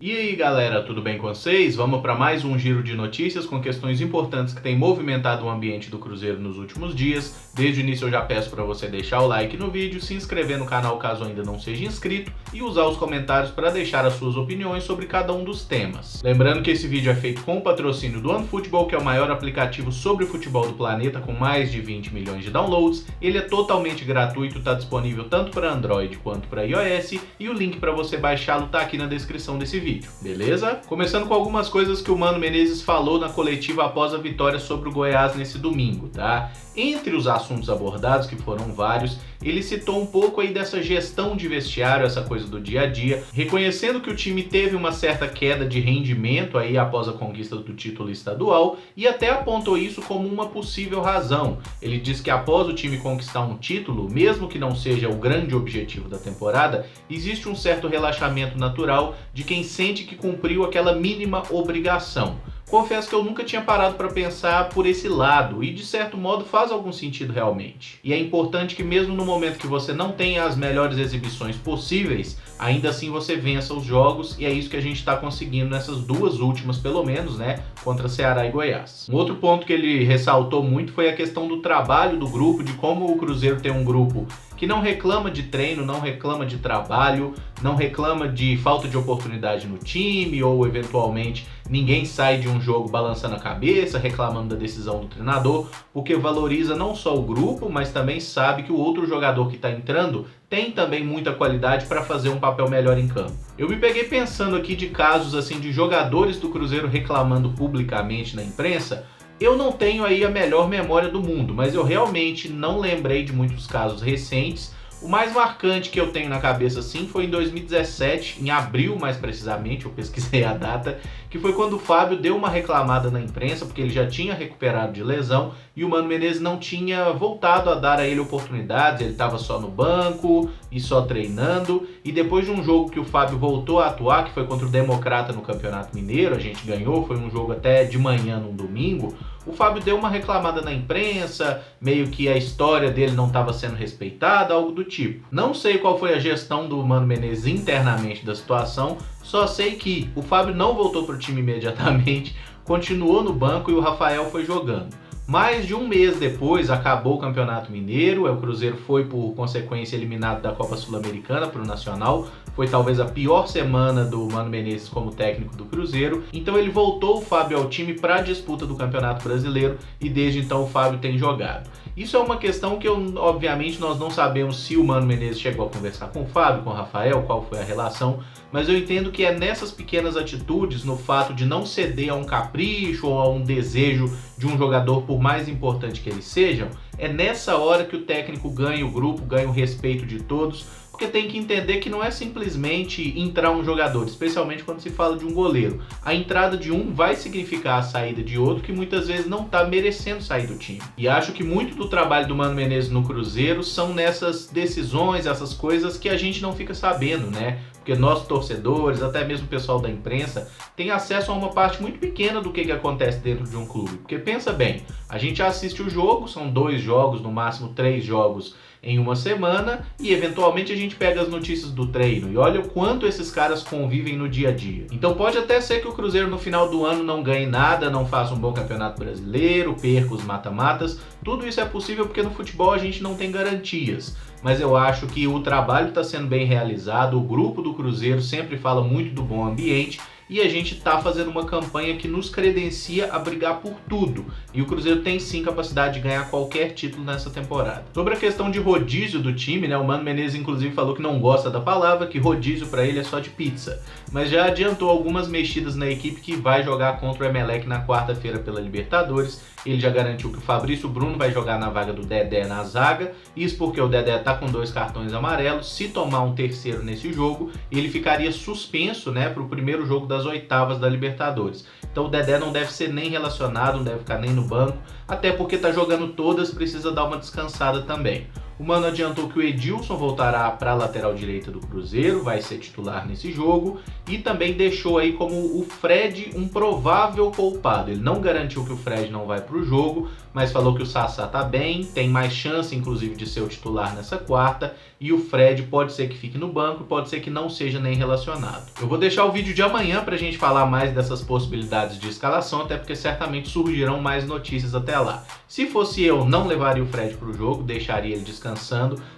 E aí galera, tudo bem com vocês? Vamos para mais um giro de notícias com questões importantes que têm movimentado o ambiente do Cruzeiro nos últimos dias. Desde o início eu já peço para você deixar o like no vídeo, se inscrever no canal caso ainda não seja inscrito e usar os comentários para deixar as suas opiniões sobre cada um dos temas. Lembrando que esse vídeo é feito com o patrocínio do OneFootball, que é o maior aplicativo sobre futebol do planeta com mais de 20 milhões de downloads. Ele é totalmente gratuito, está disponível tanto para Android quanto para iOS e o link para você baixá-lo está aqui na descrição desse vídeo. Beleza? Começando com algumas coisas que o Mano Menezes falou na coletiva após a vitória sobre o Goiás nesse domingo, tá? Entre os assuntos abordados, que foram vários, ele citou um pouco aí dessa gestão de vestiário, essa coisa do dia a dia, reconhecendo que o time teve uma certa queda de rendimento aí após a conquista do título estadual e até apontou isso como uma possível razão. Ele diz que após o time conquistar um título, mesmo que não seja o grande objetivo da temporada, existe um certo relaxamento natural de quem sente que cumpriu aquela mínima obrigação. Confesso que eu nunca tinha parado para pensar por esse lado e de certo modo faz algum sentido realmente. E é importante que mesmo no momento que você não tenha as melhores exibições possíveis, ainda assim você vença os jogos e é isso que a gente está conseguindo nessas duas últimas pelo menos, né, contra Ceará e Goiás. Um outro ponto que ele ressaltou muito foi a questão do trabalho do grupo, de como o Cruzeiro tem um grupo que não reclama de treino, não reclama de trabalho, não reclama de falta de oportunidade no time ou eventualmente ninguém sai de um jogo balançando a cabeça, reclamando da decisão do treinador, porque valoriza não só o grupo, mas também sabe que o outro jogador que está entrando tem também muita qualidade para fazer um papel melhor em campo. Eu me peguei pensando aqui de casos assim de jogadores do Cruzeiro reclamando publicamente na imprensa. Eu não tenho aí a melhor memória do mundo, mas eu realmente não lembrei de muitos casos recentes. O mais marcante que eu tenho na cabeça assim foi em 2017, em abril mais precisamente, eu pesquisei a data, que foi quando o Fábio deu uma reclamada na imprensa, porque ele já tinha recuperado de lesão e o Mano Menezes não tinha voltado a dar a ele oportunidades, ele estava só no banco e só treinando. E depois de um jogo que o Fábio voltou a atuar, que foi contra o Democrata no Campeonato Mineiro, a gente ganhou, foi um jogo até de manhã num domingo, o Fábio deu uma reclamada na imprensa, meio que a história dele não estava sendo respeitada, algo do tipo. Não sei qual foi a gestão do Mano Menezes internamente da situação, só sei que o Fábio não voltou para o time imediatamente, continuou no banco e o Rafael foi jogando. Mais de um mês depois acabou o Campeonato Mineiro, o Cruzeiro foi por consequência eliminado da Copa Sul-Americana para o Nacional, foi talvez a pior semana do Mano Menezes como técnico do Cruzeiro, então ele voltou o Fábio ao time para a disputa do Campeonato Brasileiro e desde então o Fábio tem jogado. Isso é uma questão que obviamente nós não sabemos se o Mano Menezes chegou a conversar com o Fábio, com o Rafael, qual foi a relação, mas eu entendo que é nessas pequenas atitudes, no fato de não ceder a um capricho ou a um desejo de um jogador, por mais importante que eles sejam, é nessa hora que o técnico ganha o grupo, ganha o respeito de todos, porque tem que entender que não é simplesmente entrar um jogador, especialmente quando se fala de um goleiro. A entrada de um vai significar a saída de outro que muitas vezes não está merecendo sair do time. E acho que muito do trabalho do Mano Menezes no Cruzeiro são nessas decisões, essas coisas que a gente não fica sabendo, né? Porque nós torcedores, até mesmo o pessoal da imprensa, tem acesso a uma parte muito pequena do que acontece dentro de um clube. Porque pensa bem, a gente assiste o jogo, são 2 jogos, no máximo 3 jogos em uma semana e eventualmente a gente pega as notícias do treino e olha o quanto esses caras convivem no dia a dia. Então pode até ser que o Cruzeiro no final do ano não ganhe nada, não faça um bom campeonato brasileiro, perca os mata-matas, tudo isso é possível porque no futebol a gente não tem garantias. Mas eu acho que o trabalho está sendo bem realizado, o grupo do Cruzeiro sempre fala muito do bom ambiente e a gente está fazendo uma campanha que nos credencia a brigar por tudo. E o Cruzeiro tem sim capacidade de ganhar qualquer título nessa temporada. Sobre a questão de rodízio do time, né, o Mano Menezes inclusive falou que não gosta da palavra, que rodízio para ele é só de pizza. Mas já adiantou algumas mexidas na equipe que vai jogar contra o Emelec na quarta-feira pela Libertadores. Ele já garantiu que o Fabrício Bruno vai jogar na vaga do Dedé na zaga, isso porque o Dedé tá com 2 cartões amarelos. Se tomar um terceiro nesse jogo, ele ficaria suspenso, né, para o primeiro jogo das oitavas da Libertadores. Então o Dedé não deve ser nem relacionado, não deve ficar nem no banco, até porque tá jogando todas, precisa dar uma descansada também. O Mano adiantou que o Edilson voltará para a lateral direita do Cruzeiro, vai ser titular nesse jogo, e também deixou aí como o Fred um provável poupado. Ele não garantiu que o Fred não vai para o jogo, mas falou que o Sassá tá bem, tem mais chance inclusive de ser o titular nessa quarta, e o Fred pode ser que fique no banco, pode ser que não seja nem relacionado. Eu vou deixar o vídeo de amanhã pra gente falar mais dessas possibilidades de escalação, até porque certamente surgirão mais notícias até lá. Se fosse eu, não levaria o Fred pro jogo, deixaria ele descansando.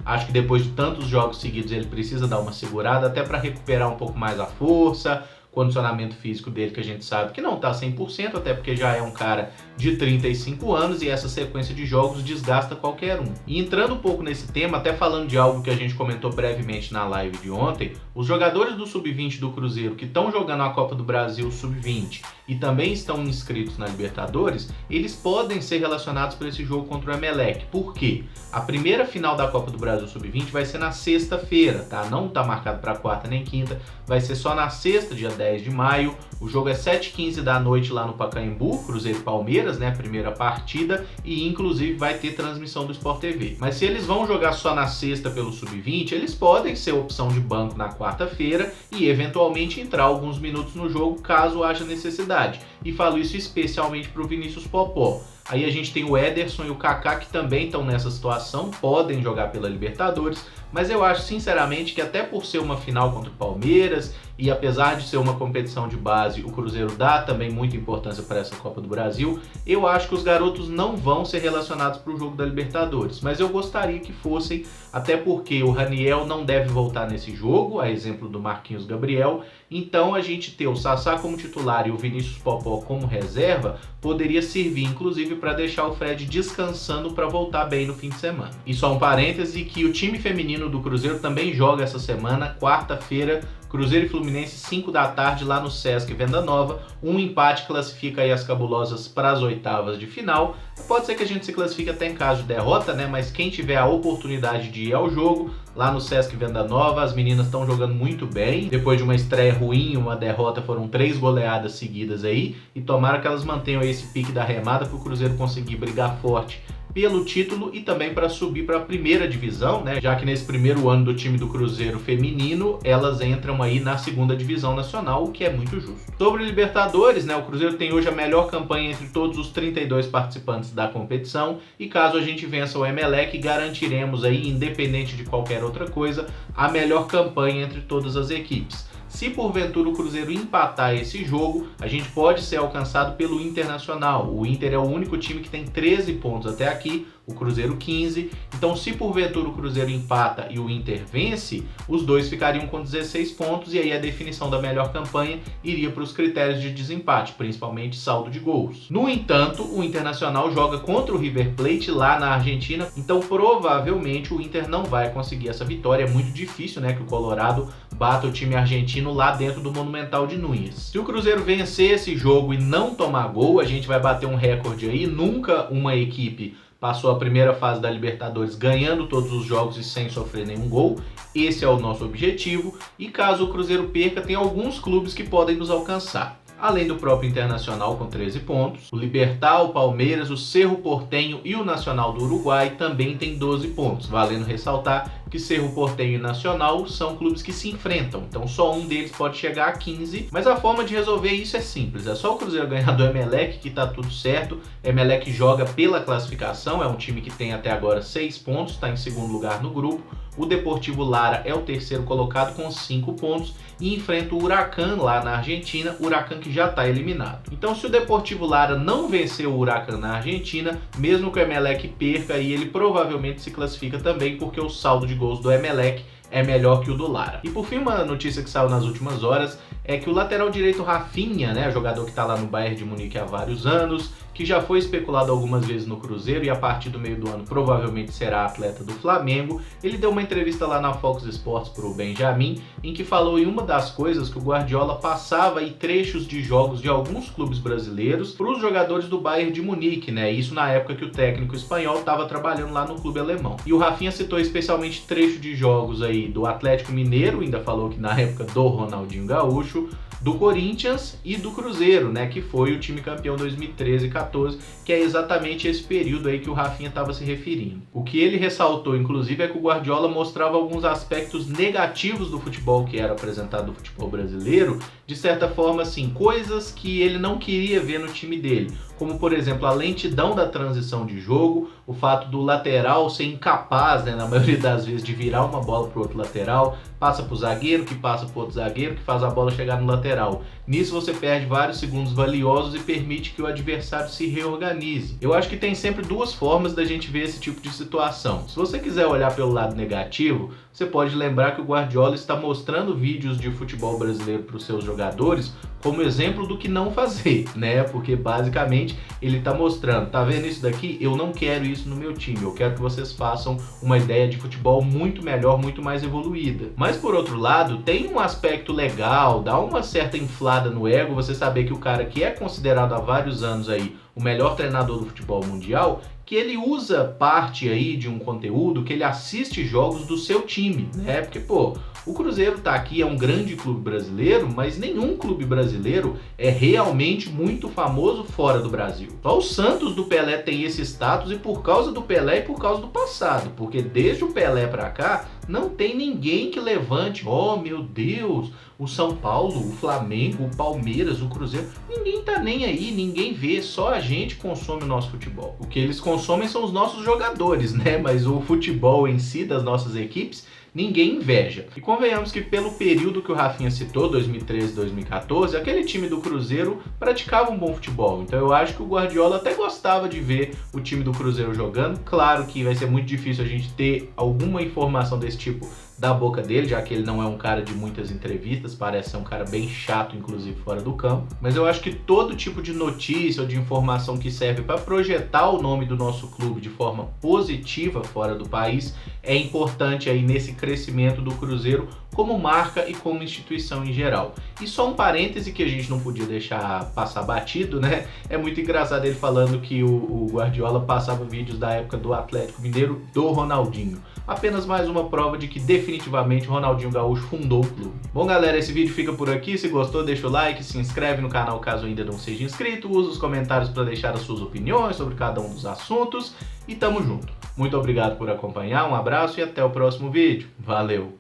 Acho que depois de tantos jogos seguidos ele precisa dar uma segurada, até para recuperar um pouco mais a força, condicionamento físico dele, que a gente sabe que não tá 100%, até porque já é um cara de 35 anos e essa sequência de jogos desgasta qualquer um. E entrando um pouco nesse tema, até falando de algo que a gente comentou brevemente na live de ontem, os jogadores do Sub-20 do Cruzeiro que estão jogando a Copa do Brasil Sub-20 e também estão inscritos na Libertadores, eles podem ser relacionados para esse jogo contra o Emelec. Por quê? A primeira final da Copa do Brasil Sub-20 vai ser na sexta-feira, tá? Não tá marcado para quarta nem quinta, vai ser só na sexta, dia 10 de maio. O jogo é 7h15 da noite lá no Pacaembu, Cruzeiro e Palmeiras, né? Primeira partida, e inclusive vai ter transmissão do Sport TV. Mas se eles vão jogar só na sexta pelo Sub-20, eles podem ser opção de banco na quarta-feira e eventualmente entrar alguns minutos no jogo caso haja necessidade. E falo isso especialmente para o Vinícius Popó. Aí a gente tem o Ederson e o Kaká que também estão nessa situação, podem jogar pela Libertadores, mas eu acho sinceramente que até por ser uma final contra o Palmeiras e apesar de ser uma competição de base, o Cruzeiro dá também muita importância para essa Copa do Brasil, eu acho que os garotos não vão ser relacionados para o jogo da Libertadores, mas eu gostaria que fossem, até porque o Raniel não deve voltar nesse jogo, a exemplo do Marquinhos Gabriel, então a gente ter o Sassá como titular e o Vinícius Popó como reserva poderia servir inclusive para deixar o Fred descansando para voltar bem no fim de semana. E só um parêntese que o time feminino do Cruzeiro também joga essa semana, quarta-feira, Cruzeiro e Fluminense, 5 da tarde, lá no Sesc Venda Nova. Um empate classifica aí as cabulosas para as oitavas de final. Pode ser que a gente se classifique até em caso de derrota, né? Mas quem tiver a oportunidade de ir ao jogo, lá no Sesc Venda Nova, as meninas estão jogando muito bem. Depois de uma estreia ruim, uma derrota, foram 3 goleadas seguidas aí. E tomara que elas mantenham esse pique da remada para o Cruzeiro conseguir brigar forte pelo título e também para subir para a primeira divisão, né? Já que nesse primeiro ano do time do Cruzeiro feminino, elas entram aí na segunda divisão nacional, o que é muito justo. Sobre Libertadores, né? O Cruzeiro tem hoje a melhor campanha entre todos os 32 participantes da competição e caso a gente vença o Emelec, garantiremos aí, independente de qualquer outra coisa, a melhor campanha entre todas as equipes. Se porventura o Cruzeiro empatar esse jogo, a gente pode ser alcançado pelo Internacional. O Inter é o único time que tem 13 pontos até aqui, o Cruzeiro 15. Então, se porventura o Cruzeiro empata e o Inter vence, os dois ficariam com 16 pontos e aí a definição da melhor campanha iria para os critérios de desempate, principalmente saldo de gols. No entanto, o Internacional joga contra o River Plate lá na Argentina, então provavelmente o Inter não vai conseguir essa vitória. É muito difícil, né, que o Colorado bata o time argentino lá dentro do Monumental de Núñez. Se o Cruzeiro vencer esse jogo e não tomar gol, a gente vai bater um recorde aí. Nunca uma equipe passou a primeira fase da Libertadores ganhando todos os jogos e sem sofrer nenhum gol. Esse é o nosso objetivo. E caso o Cruzeiro perca, tem alguns clubes que podem nos alcançar. Além do próprio Internacional com 13 pontos, o Libertad, o Palmeiras, o Cerro Porteño e o Nacional do Uruguai também tem 12 pontos. Valendo ressaltar que Cerro Porteño e Nacional são clubes que se enfrentam, então só um deles pode chegar a 15, mas a forma de resolver isso é simples, é só o Cruzeiro ganhar do Emelec que tá tudo certo. Emelec joga pela classificação, é um time que tem até agora 6 pontos, está em segundo lugar no grupo. O Deportivo Lara é o terceiro colocado com 5 pontos e enfrenta o Huracán lá na Argentina, o Huracán que já está eliminado. Então se o Deportivo Lara não vencer o Huracán na Argentina, mesmo que o Emelec perca, aí ele provavelmente se classifica também, porque o saldo de gols do Emelec é melhor que o do Lara. E por fim, uma notícia que saiu nas últimas horas é que o lateral direito Rafinha, né, jogador que está lá no Bayern de Munique há vários anos, que já foi especulado algumas vezes no Cruzeiro e a partir do meio do ano provavelmente será atleta do Flamengo, ele deu uma entrevista lá na Fox Sports para o Benjamin, em que falou em uma das coisas que o Guardiola passava aí trechos de jogos de alguns clubes brasileiros para os jogadores do Bayern de Munique, né? Isso na época que o técnico espanhol estava trabalhando lá no clube alemão. E o Rafinha citou especialmente trecho de jogos aí do Atlético Mineiro, ainda falou que na época do Ronaldinho Gaúcho, do Corinthians e do Cruzeiro, né, que foi o time campeão 2013 e 14, que é exatamente esse período aí que o Rafinha estava se referindo. O que ele ressaltou, inclusive, é que o Guardiola mostrava alguns aspectos negativos do futebol que era apresentado do futebol brasileiro, de certa forma, assim, coisas que ele não queria ver no time dele, como, por exemplo, a lentidão da transição de jogo, o fato do lateral ser incapaz, né, na maioria das vezes, de virar uma bola para o outro lateral, passa para o zagueiro, que passa para o outro zagueiro, que faz a bola chegar no lateral. Nisso você perde vários segundos valiosos e permite que o adversário se reorganize. Eu acho que tem sempre duas formas da gente ver esse tipo de situação. Se você quiser olhar pelo lado negativo, você pode lembrar que o Guardiola está mostrando vídeos de futebol brasileiro para os seus jogadores como exemplo do que não fazer, né? Porque basicamente ele está mostrando, tá vendo isso daqui? Eu não quero isso no meu time, eu quero que vocês façam uma ideia de futebol muito melhor, muito mais evoluída. Mas por outro lado, tem um aspecto legal, dá uma certa inflada no ego, você saber que o cara que é considerado há vários anos aí o melhor treinador do futebol mundial, que ele usa parte aí de um conteúdo, que ele assiste jogos do seu time, né? Porque, pô, o Cruzeiro tá aqui, é um grande clube brasileiro, mas nenhum clube brasileiro é realmente muito famoso fora do Brasil. Só o Santos do Pelé tem esse status e por causa do Pelé e por causa do passado, porque desde o Pelé pra cá, não tem ninguém que levante, oh meu Deus, o São Paulo, o Flamengo, o Palmeiras, o Cruzeiro, ninguém tá nem aí, ninguém vê, só a gente consome o nosso futebol. O que eles consomem são os nossos jogadores, né? Mas o futebol em si das nossas equipes, ninguém inveja. E convenhamos que pelo período que o Rafinha citou, 2013 e 2014, aquele time do Cruzeiro praticava um bom futebol. Então eu acho que o Guardiola até gostava de ver o time do Cruzeiro jogando. Claro que vai ser muito difícil a gente ter alguma informação desse tipo da boca dele, já que ele não é um cara de muitas entrevistas, parece ser um cara bem chato, inclusive fora do campo. Mas eu acho que todo tipo de notícia ou de informação que serve para projetar o nome do nosso clube de forma positiva fora do país é importante aí nesse crescimento do Cruzeiro como marca e como instituição em geral. E só um parêntese que a gente não podia deixar passar batido, né? É muito engraçado ele falando que o Guardiola passava vídeos da época do Atlético Mineiro do Ronaldinho. Apenas mais uma prova de que definitivamente o Ronaldinho Gaúcho fundou o clube. Bom, galera, esse vídeo fica por aqui. Se gostou, deixa o like, se inscreve no canal caso ainda não seja inscrito, usa os comentários para deixar as suas opiniões sobre cada um dos assuntos e tamo junto. Muito obrigado por acompanhar, um abraço e até o próximo vídeo. Valeu!